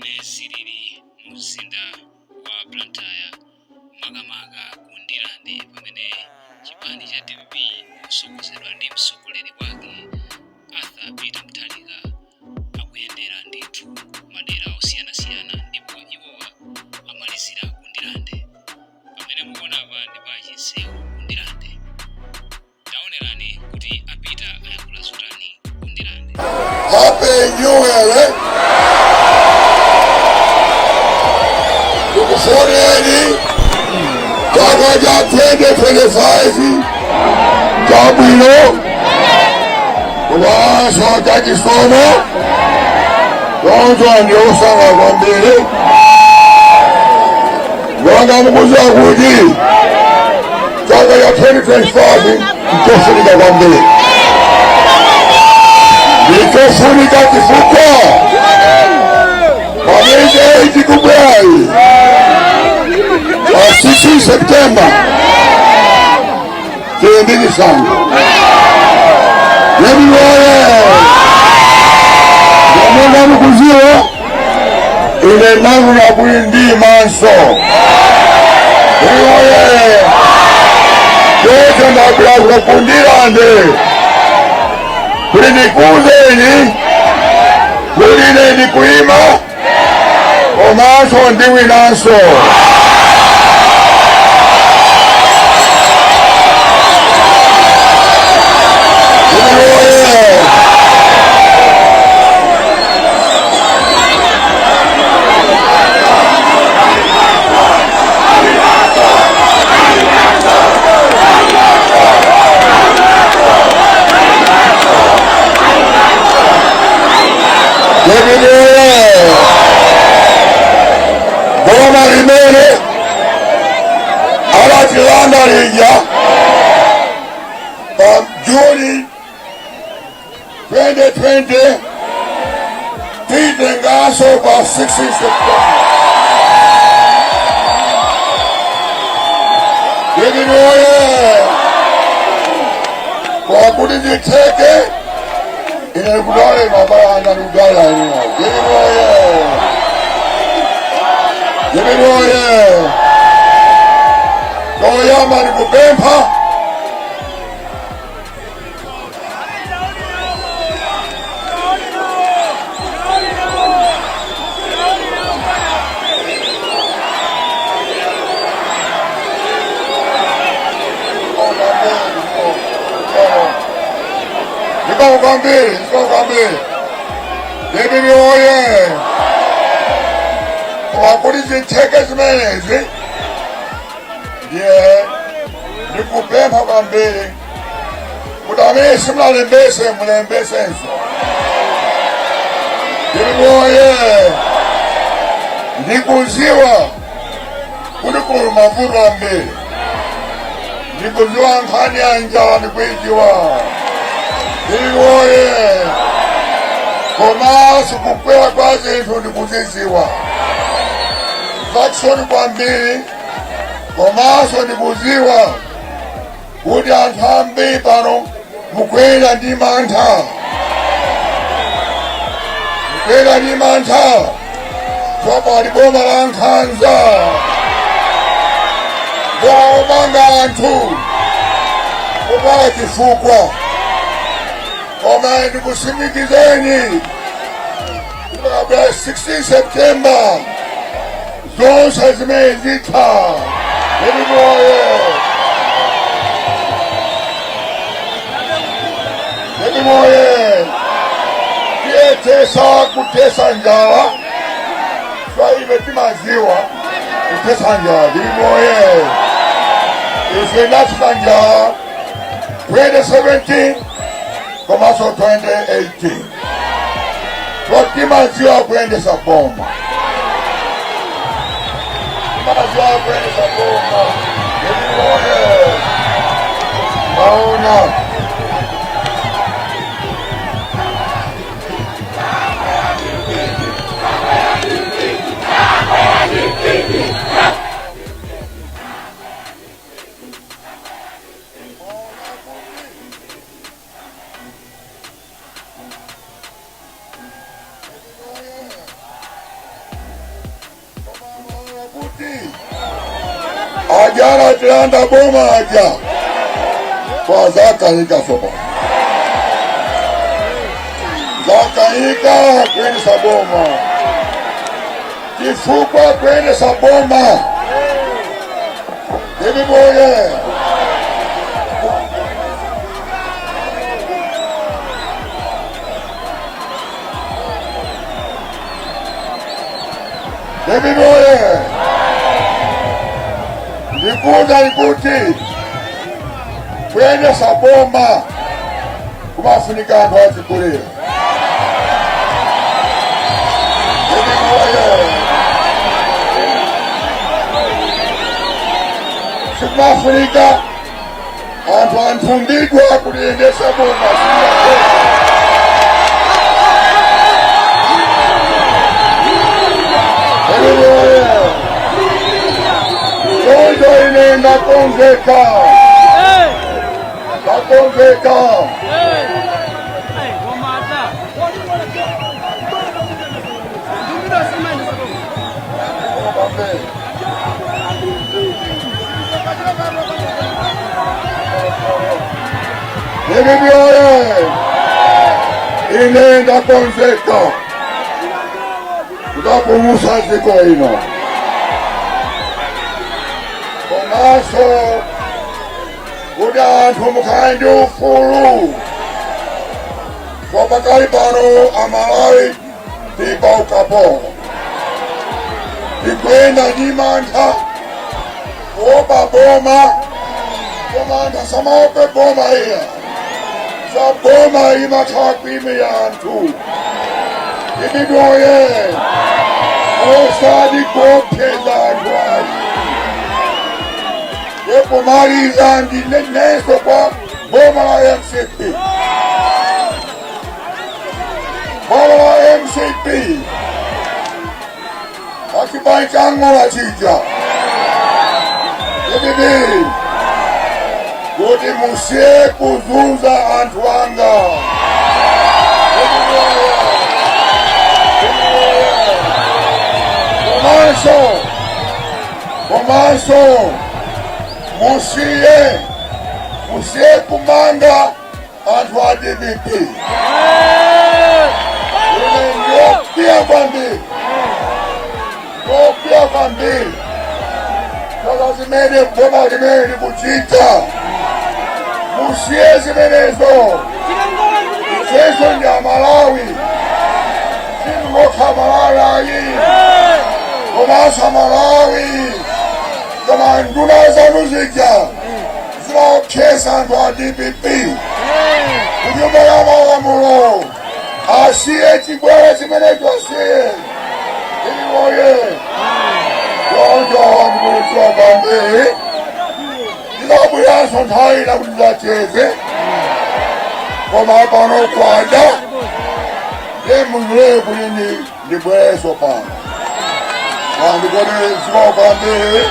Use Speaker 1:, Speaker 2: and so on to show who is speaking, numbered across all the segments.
Speaker 1: zimene zilili mu mzinda wa Blantyre makamaka ku Ndilande pamene chipani cha DPP kusogozedwa ndi mtsogoleri wake Arthur Peter Mutharika akuyendera ndithu madera osiyanasiyana ndipo iwowa amalizira ku Ndilande. Pamene mukuona apa ndi pa chinsewu ku Ndilande. Taonerani kuti apita ayankula zotani ku Ndilande.
Speaker 2: Happy New Year, eh? Tukufurieni mwaka ja 2025 jabwino kubaso takisomo lonzo ndio usanga kwambiri mwanga mkuza kuti mwaka ja 2025 mtofunika kwambiri mtofunika kifukwa pameze ikikubwai 6 September kiendini sana yabiwoye yamona mkuziwa ile nangu na kuindi manso yabiwoye yote mablaza kundirande kulini kuzeni kulini kuima omanso ndiwi nanso Boma rimene alatilanda lija Juni 2020 titengaso kwa 6 September. Yeginoye kwa kudijiteke inekudole mabanda lugala ino. Yeginoye Koyama ni kupempa Nikwambie Yeginoye wakudiziteke zimenezi ndiye nikupempha kwambiri kuti amene simulembese mulembesenso. Yeginoye ndikuziwa kuti kuli mavuto ambiri, ndikuziwa nkhani ya njala ndikuidziwa. Yeginoye komanso kukwera kwa zinthu ndikuzidziwa. Zakisoni kwambiri komanso ndikuziwa kuti anthu ambiri pano mukwera ndi mantha, chomwe ali boma la Nkhanza, boma omanga anthu kupala chifukwa. Koma ndikusimikizeni kuti 16 September zonse zimene zitha. Yeginoye tiyetesa kutesa njala swaive timaziwa kutesa njala. Yeginoye ife natisa njala 2017 komanso 2018 timaziwa kuyendesa boma. Yeginoye maona atilanda boma aja kwa zakayika soba zakayika kwendesa boma chifukwa kwendesa boma Debiboye ndikuza ikuti kwendesa boma kumafunika anthu achikulira. Kumafunika anthu anthumbidwa kuliyendesa boma Yoyo ine ndakonzeka ine ndakonzeka kudapumusa dziko ino komanso kuti anthu mukhale ndi ufulu pakali pano Amalawi tipa ukapolo tikwenda ndi mantha kuopa boma koma anthu samaope boma iya za boma imakhala kwime ya anthu Debiboye osati kuopseza anthu ayi yekumaliza ndineneso kwa boma la MCP akibai changola chija Debibi kuti musiye kuzunza anthu anga komanso musiye kumanga anthu a DPP ndopia kwambiri saka zimene boma limene likuchita musiye zimenezo iseso ndi Amalawi sindingokha Malawi komanso Amalawi koma nduna zanu zija zimaopseza anthu a DPP kunyumba ya malamulo asiye chibwere chimenecho asiye Debiboye yonjo ndikulidziwa kwambiri ndinabweranso nthawi ina kuti ndacheze koma pano kwada ndimulole kuti ndibwereso pano ndikulidziwa kwambiri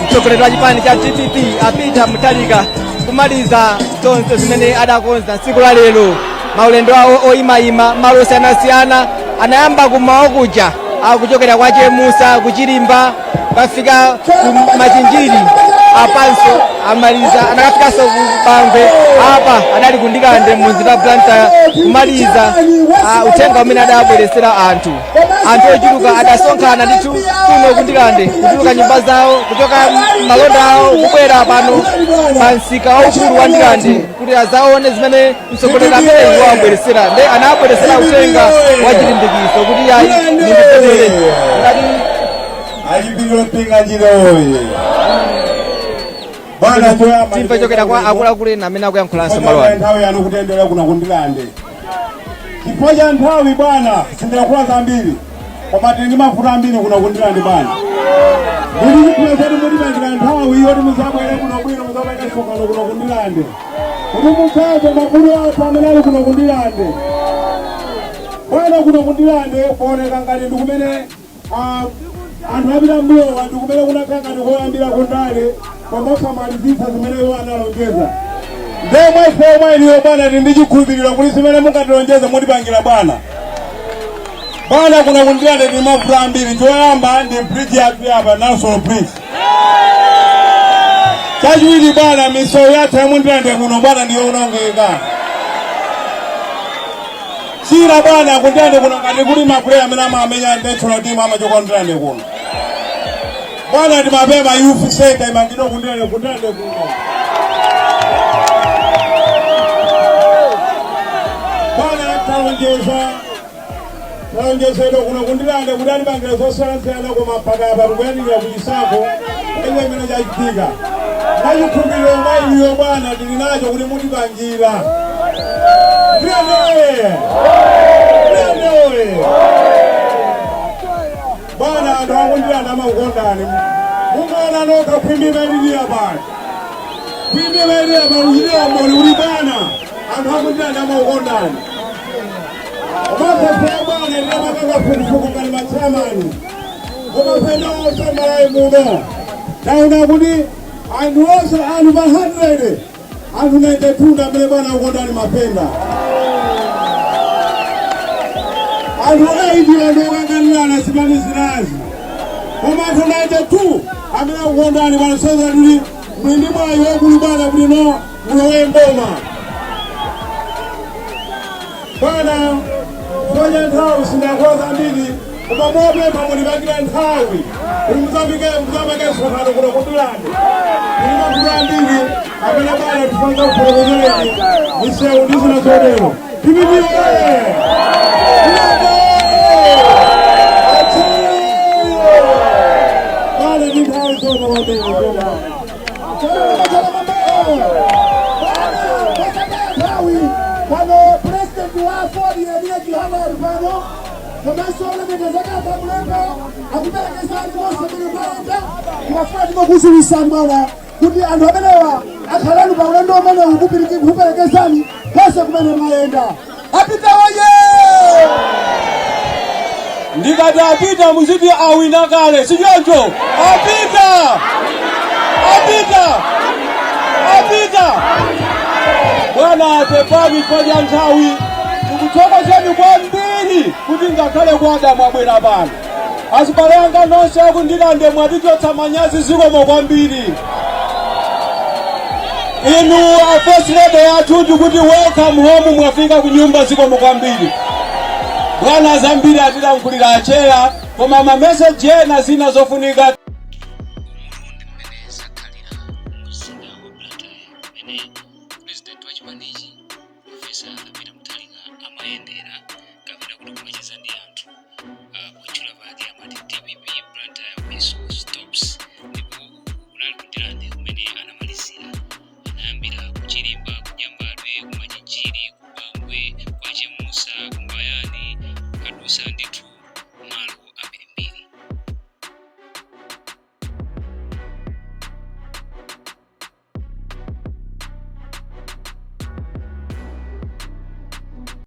Speaker 3: mtsogoleri wa chipani cha DPP apita Mutharika kumaliza zonse zimene adakonza tsiku la lero. Maulendo awo oyimayima malo osiyanasiyana anayamba kumawa kuja akuchokera kwa Chemusa kuchilimba kafika ku Machinjiri apanso amaliza anakafikanso kubangwe apa adali kundikande mumzinda wa Blantyre kumaliza uthenga umene adabweresera anthu ochuluka adasonkhana ndithu kuno kundikande kutuluka nyumba zawo kuchoka malonda awo kubwera pano pa msika waukulu wa ndikande kuti azaone zimene mtsogoleri ameneyi wabweresera nde anabweresera uthenga wa chilimbikiso kuti ayi mundipemere ngati
Speaker 4: alipigwa mpinga njira oye bana toya
Speaker 3: timva chokera kwa akulu ena amene akuyankhulanso malo ano
Speaker 4: nthawi yanu kutendera kuna kundilande chifukwa cha nthawi bwana sindakula zambiri koma tindi mafuta ambiri kuna kundilande bwana ndili chipulezati mutibandira nthawi yoti muzabwere kuno bwino muzabwera chikokano kuna kundilande kuti mutsaze makulu athu amene ali kuna kundilande bwana kuno kundilande kuoneka ngati ndikumene anthu apita mlowa ndikumene kunakanga ndikoyambira kundale komanso amalizitsa zimene iwo analonjeza ndemwe fomwe iliyo bwana tindichikhulupirira kuti zimene mungatilonjeze mutipangira bwana. Bwana kuna kundirande ndi mafuta ambiri, choyamba ndi bridge yathu yapa National Bridge. Chachiwiri bwana misewu yathu yamundirande kuno bwana ndiyo unongeka. Chira bwana kundirande kuno ngati kuli mapuleya amene amamenya national team amachoka kundirande kuno. Bwana timapema youth center imangidwa kundirande kuno. Bwana taonjezedwa kuno kundirande kudani bangira zosalanzana koma mpaka apa tikuyandikira kuchisako ine imene chachitika. Nachikhulupiriro mailiyo bwana tili nacho kuti mutipangira. Bwana anthu akundirande amakukondani. Mungaona nokha khwimbi imayitirira pano. Khwimbi imayitirira pano uchitira mboni kuti bwana anthu akundirande amakukondani. Omapesa bwana ndinamakaga fukufuku ngati machamani. Omapenda onse malayi muno. Taona kuti anthu onse anthu 100 anthu 92 amene bwana akukondani mapenda. Anthu 80 anthu okanganirana simanizirazi. Koma anthu 92 amene akukondani bwana soza kuti mwindi mwayi wokuli bwana kuti no mulowe mboma. Bwana kwenye nthawi sindakhoza mbiri koma mopema mulipangira nthawi kuti muzapake msonkhano kuno kundirande. Tili mafuta ambiri amene bwana tifanira kufotokozereni misewu ndi zina zotero. Timidiwe! Bwana ndi nthawi zona kwambiri koma.
Speaker 5: Pano president wa Ford yediye Johana Rufano komanso lemekezeka pamulembo akuperekezani monse mene mwaenda kumafuna timokuziwisa mbwana kuti anthu amenewa akhalani pa ulendo umene ukuperekezani konse kumene mwaenda. Apita oye!
Speaker 4: Ndikati apita muziti awina kale, sijonjo? Apita! Apita! Apita! Bwana atepani kwa nthawi tikuthokozeni kwambiri kuti ngakhale kwada mwabwera pano. Asibale anga nonse akundirande mwatichotsa manyazi zikomo kwambiri. Inu first lady yathu tikuti welcome home, mwafika ku nyumba zikomo kwambiri. Bwana zambiri atilankhulira acheya koma ma message ena zina zofunika.
Speaker 1: Umurundi mmene zakhalira mzinda wa Blantyre mmene